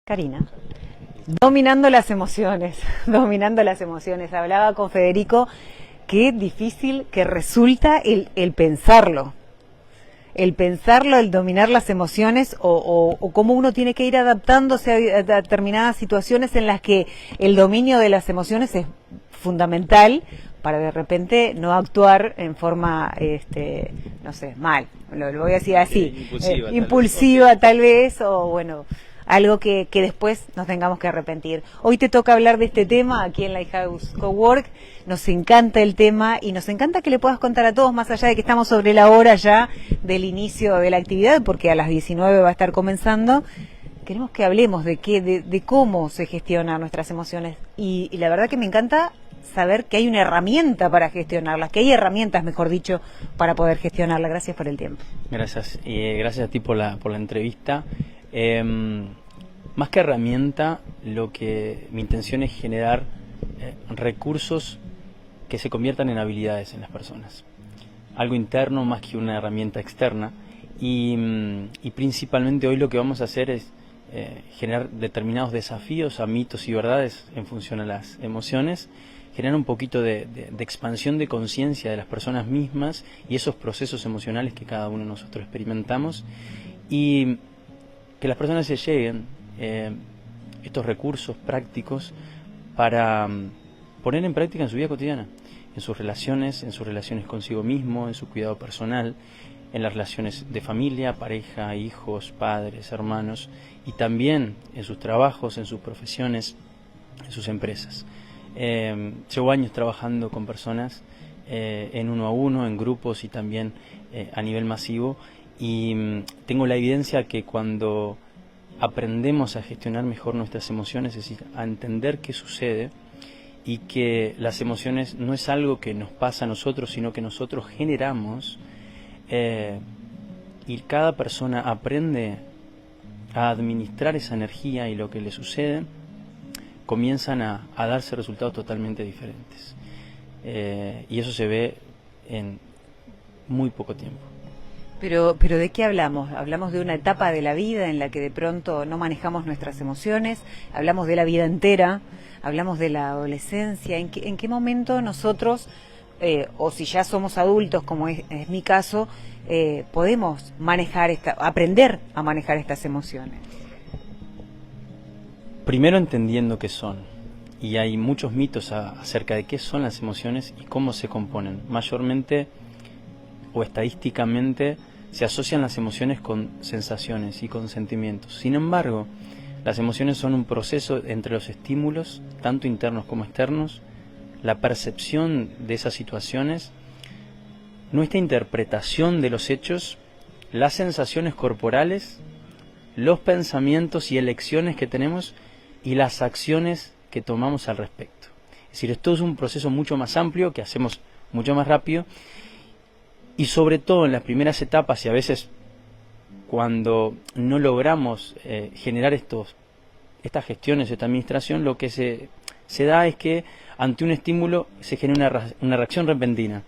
Karina. Dominando las emociones, dominando las emociones. Hablaba con Federico qué difícil que resulta el pensarlo. El pensarlo, el dominar las emociones o cómo uno tiene que ir adaptándose a determinadas situaciones en las que el dominio de las emociones es fundamental para de repente no actuar en forma, no sé, mal. Lo voy a decir así, impulsiva tal vez, o bueno, algo que después nos tengamos que arrepentir. Hoy te toca hablar de este tema aquí en Lighthouse Cowork. Nos encanta el tema y nos encanta que le puedas contar a todos, más allá de que estamos sobre la hora ya del inicio de la actividad, porque a las 19 va a estar comenzando. Queremos que hablemos de cómo se gestionan nuestras emociones y la verdad que me encanta saber que hay una herramienta para gestionarlas, que hay herramientas, mejor dicho, para poder gestionarlas. Gracias por el tiempo. Gracias, y gracias a ti por la entrevista. Más que herramienta, mi intención es generar recursos que se conviertan en habilidades en las personas. Algo interno más que una herramienta externa. Y principalmente hoy lo que vamos a hacer es generar determinados desafíos a mitos y verdades en función a las emociones, generar un poquito de expansión de conciencia de las personas mismas y esos procesos emocionales que cada uno de nosotros experimentamos, y que las personas se lleguen estos recursos prácticos para poner en práctica en su vida cotidiana, en sus relaciones consigo mismo, en su cuidado personal, en las relaciones de familia, pareja, hijos, padres, hermanos, y también en sus trabajos, en sus profesiones, en sus empresas. Llevo años trabajando con personas en uno a uno, en grupos y también a nivel masivo, y tengo la evidencia que cuando aprendemos a gestionar mejor nuestras emociones, es decir, a entender qué sucede, y que las emociones no es algo que nos pasa a nosotros, sino que nosotros generamos, y cada persona aprende a administrar esa energía y lo que le sucede, comienzan a darse resultados totalmente diferentes. Y eso se ve en muy poco tiempo. Pero ¿de qué hablamos? ¿Hablamos de una etapa de la vida en la que de pronto no manejamos nuestras emociones? ¿Hablamos de la vida entera? ¿Hablamos de la adolescencia? ¿En qué momento nosotros, o si ya somos adultos, como es mi caso, podemos aprender a manejar estas emociones? Primero entendiendo qué son, y hay muchos mitos acerca de qué son las emociones y cómo se componen. Mayormente o estadísticamente se asocian las emociones con sensaciones y con sentimientos. Sin embargo, las emociones son un proceso entre los estímulos, tanto internos como externos, la percepción de esas situaciones, nuestra interpretación de los hechos, las sensaciones corporales, los pensamientos y elecciones que tenemos y las acciones que tomamos al respecto. Es decir, esto es un proceso mucho más amplio que hacemos mucho más rápido, y sobre todo en las primeras etapas, y a veces cuando no logramos generar estas gestiones, esta administración, lo que se da es que ante un estímulo se genera una reacción repentina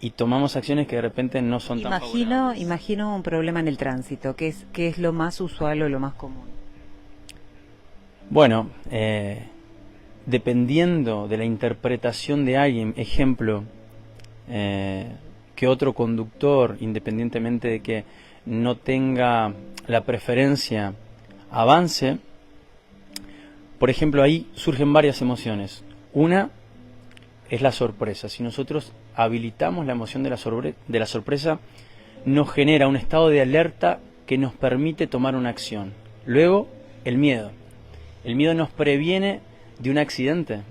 y tomamos acciones que de repente no son tan favorables. Imagino un problema en el tránsito, que es lo más usual o lo más común. Bueno, dependiendo de la interpretación de alguien, ejemplo, que otro conductor, independientemente de que no tenga la preferencia, avance, por ejemplo, ahí surgen varias emociones. Una es la sorpresa. Si nosotros habilitamos la emoción de la sorpresa, nos genera un estado de alerta que nos permite tomar una acción. Luego, el miedo. El miedo nos previene de un accidente,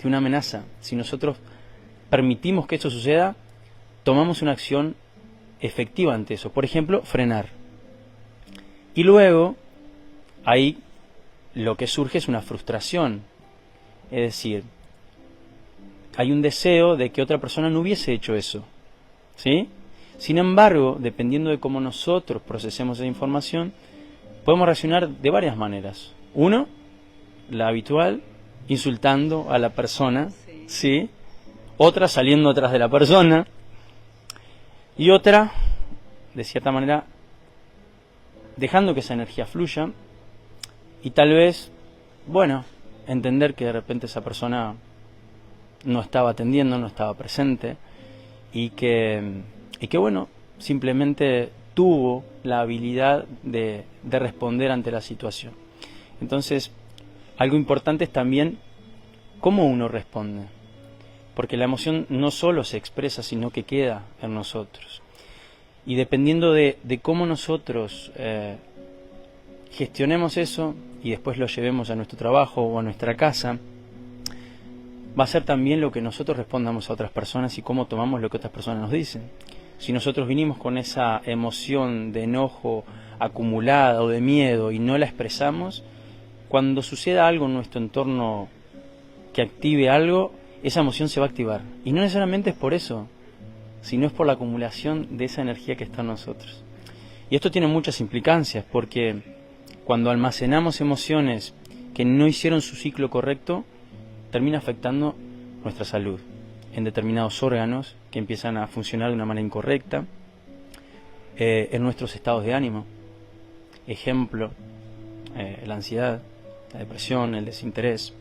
de una amenaza. Si nosotros permitimos que eso suceda, tomamos una acción efectiva ante eso. Por ejemplo, frenar. Y luego, ahí lo que surge es una frustración. Es decir, hay un deseo de que otra persona no hubiese hecho eso, ¿sí? Sin embargo, dependiendo de cómo nosotros procesemos esa información, podemos reaccionar de varias maneras. Uno, la habitual, insultando a la persona, ¿sí? Otra, saliendo atrás de la persona. Y otra, de cierta manera, dejando que esa energía fluya y tal vez, bueno, entender que de repente esa persona no estaba atendiendo, no estaba presente, y que bueno, simplemente tuvo la habilidad de responder ante la situación. Entonces, algo importante es también cómo uno responde, porque la emoción no solo se expresa, sino que queda en nosotros. Y dependiendo de cómo nosotros gestionemos eso y después lo llevemos a nuestro trabajo o a nuestra casa, va a ser también lo que nosotros respondamos a otras personas y cómo tomamos lo que otras personas nos dicen. Si nosotros vinimos con esa emoción de enojo acumulada o de miedo y no la expresamos, cuando suceda algo en nuestro entorno que active algo, esa emoción se va a activar. Y no necesariamente es por eso, sino es por la acumulación de esa energía que está en nosotros. Y esto tiene muchas implicancias, porque cuando almacenamos emociones que no hicieron su ciclo correcto, termina afectando nuestra salud en determinados órganos que empiezan a funcionar de una manera incorrecta, en nuestros estados de ánimo. Ejemplo, la ansiedad, la depresión, el desinterés.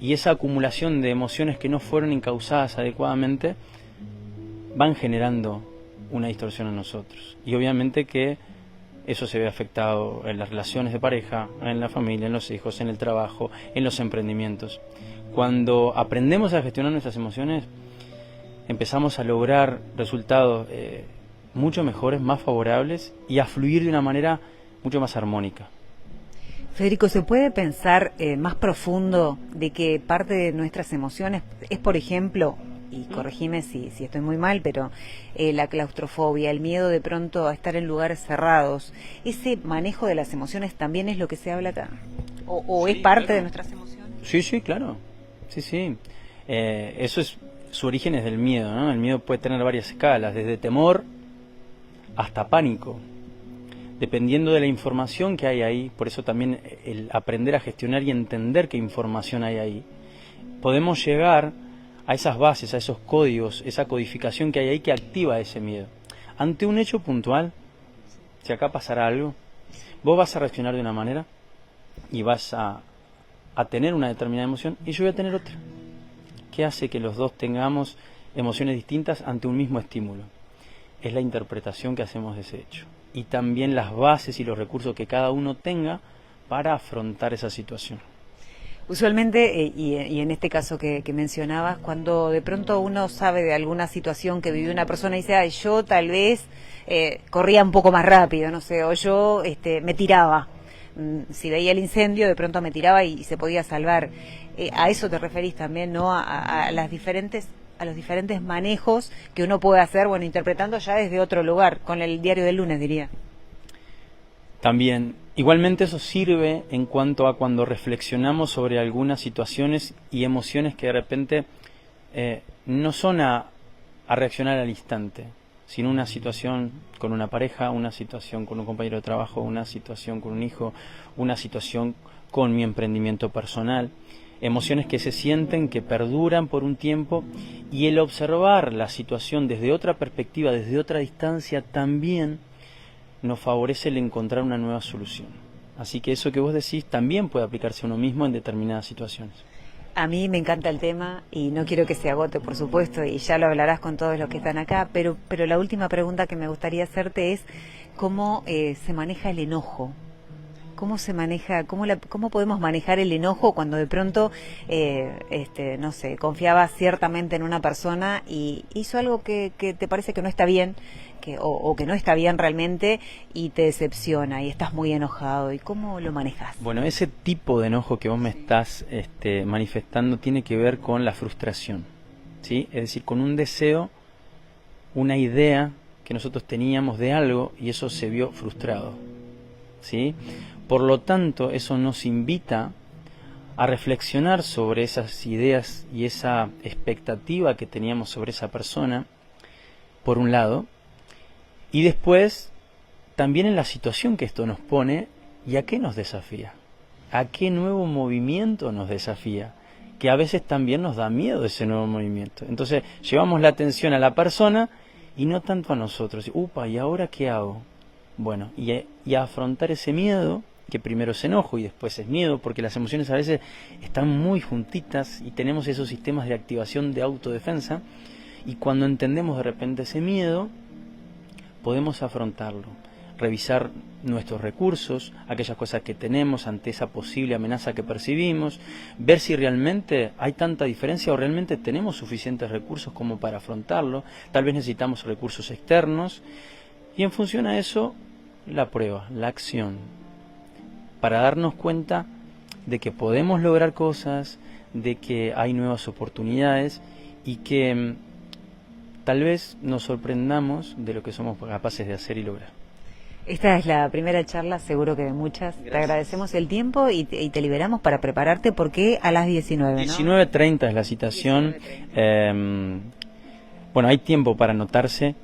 Y esa acumulación de emociones que no fueron encauzadas adecuadamente van generando una distorsión en nosotros. Y obviamente que eso se ve afectado en las relaciones de pareja, en la familia, en los hijos, en el trabajo, en los emprendimientos. Cuando aprendemos a gestionar nuestras emociones, empezamos a lograr resultados mucho mejores, más favorables y a fluir de una manera mucho más armónica. Federico, ¿se puede pensar más profundo de que parte de nuestras emociones es, por ejemplo, y corregime si estoy muy mal, pero la claustrofobia, el miedo de pronto a estar en lugares cerrados, ese manejo de las emociones también es lo que se habla acá? ¿O sí, es parte de nuestras emociones? Sí, claro. Sí. Eso es, su origen es del miedo, ¿no? El miedo puede tener varias escalas, desde temor hasta pánico, dependiendo de la información que hay ahí. Por eso también el aprender a gestionar y entender qué información hay ahí, podemos llegar a esas bases, a esos códigos, esa codificación que hay ahí que activa ese miedo. Ante un hecho puntual, si acá pasará algo, vos vas a reaccionar de una manera y vas a tener una determinada emoción y yo voy a tener otra. ¿Qué hace que los dos tengamos emociones distintas ante un mismo estímulo? Es la interpretación que hacemos de ese hecho. Y también las bases y los recursos que cada uno tenga para afrontar esa situación. Usualmente, y en este caso que mencionabas, cuando de pronto uno sabe de alguna situación que vivió una persona y dice, ay, yo tal vez corría un poco más rápido, no sé, o yo me tiraba. Si veía el incendio, de pronto me tiraba y se podía salvar. A eso te referís también, ¿no? A los diferentes manejos que uno puede hacer, bueno, interpretando ya desde otro lugar, con el diario del lunes, diría. También, igualmente eso sirve en cuanto a cuando reflexionamos sobre algunas situaciones y emociones que de repente no son a reaccionar al instante, sino una situación con una pareja, una situación con un compañero de trabajo, una situación con un hijo, una situación con mi emprendimiento personal. Emociones que se sienten, que perduran por un tiempo, y el observar la situación desde otra perspectiva, desde otra distancia, también nos favorece el encontrar una nueva solución. Así que eso que vos decís también puede aplicarse a uno mismo en determinadas situaciones. A mí me encanta el tema y no quiero que se agote, por supuesto, y ya lo hablarás con todos los que están acá, pero la última pregunta que me gustaría hacerte es ¿cómo se maneja el enojo? ¿Cómo se maneja, cómo podemos manejar el enojo cuando de pronto, no sé, confiabas ciertamente en una persona y hizo algo que te parece que no está bien, o que no está bien realmente y te decepciona y estás muy enojado? ¿Y cómo lo manejas? Bueno, ese tipo de enojo que vos me estás manifestando tiene que ver con la frustración, ¿sí? Es decir, con un deseo, una idea que nosotros teníamos de algo y eso se vio frustrado, ¿sí? Por lo tanto, eso nos invita a reflexionar sobre esas ideas y esa expectativa que teníamos sobre esa persona, por un lado, y después también en la situación que esto nos pone y a qué nos desafía, a qué nuevo movimiento nos desafía, que a veces también nos da miedo ese nuevo movimiento. Entonces llevamos la atención a la persona y no tanto a nosotros. Upa, ¿y ahora qué hago? Bueno, y a afrontar ese miedo que primero es enojo y después es miedo, porque las emociones a veces están muy juntitas y tenemos esos sistemas de activación de autodefensa, y cuando entendemos de repente ese miedo, podemos afrontarlo, revisar nuestros recursos, aquellas cosas que tenemos ante esa posible amenaza que percibimos, ver si realmente hay tanta diferencia o realmente tenemos suficientes recursos como para afrontarlo. Tal vez necesitamos recursos externos, y en función a eso, la prueba, la acción, para darnos cuenta de que podemos lograr cosas, de que hay nuevas oportunidades y que tal vez nos sorprendamos de lo que somos capaces de hacer y lograr. Esta es la primera charla, seguro que de muchas. Gracias. Te agradecemos el tiempo y te liberamos para prepararte, porque a las 19, ¿no? 19:30 es la citación. Bueno, hay tiempo para anotarse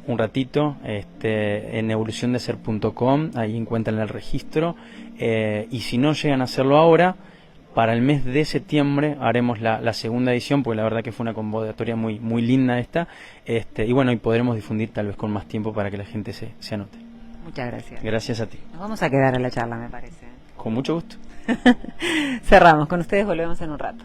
un ratito en evoluciondeser.com, ahí encuentran el registro, y si no llegan a hacerlo ahora, para el mes de septiembre haremos la segunda edición, porque la verdad que fue una convocatoria muy linda esta, y bueno, y podremos difundir tal vez con más tiempo para que la gente se anote. Muchas gracias. Gracias a ti. Nos vamos a quedar a la charla, me parece. Con mucho gusto. Cerramos. Con ustedes volvemos en un rato.